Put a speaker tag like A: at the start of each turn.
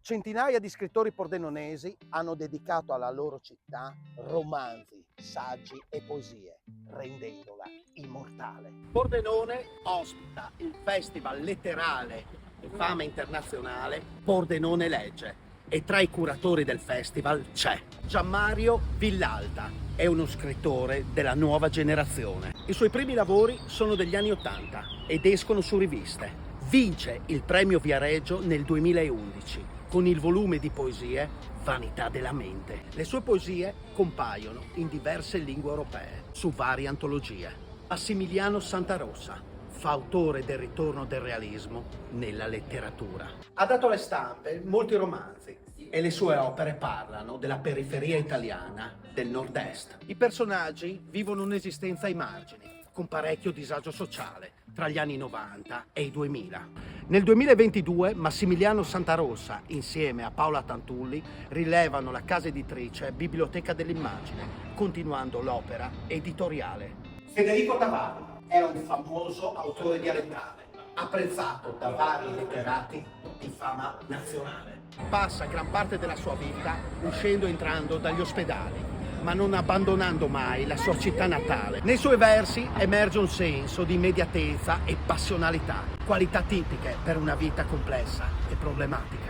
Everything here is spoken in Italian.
A: Centinaia di scrittori pordenonesi hanno dedicato alla loro città romanzi, saggi e poesie, rendendola immortale. Pordenone ospita il festival letterale di fama internazionale Pordenone Legge e tra i curatori del festival c'è Gianmario Villalta, è uno scrittore della nuova generazione. I suoi primi lavori sono degli anni '80 ed escono su riviste. Vince il premio Viareggio nel 2011 con il volume di poesie Vanità della mente. Le sue poesie compaiono in diverse lingue europee, su varie antologie. Massimiliano Santarossa, fautore del ritorno del realismo nella letteratura. Ha dato alle stampe molti romanzi e le sue opere parlano della periferia italiana del nord-est. I personaggi vivono un'esistenza ai margini, con parecchio disagio sociale, tra gli anni 90 e i 2000. Nel 2022 Massimiliano Santarossa, insieme a Paola Tantulli, rilevano la casa editrice Biblioteca dell'Immagine, continuando l'opera editoriale. Federico Tavarri è un famoso autore dialettale, apprezzato da vari letterati di fama nazionale. Passa gran parte della sua vita uscendo e entrando dagli ospedali, ma non abbandonando mai la sua città natale. Nei suoi versi emerge un senso di immediatezza e passionalità, qualità tipiche per una vita complessa e problematica.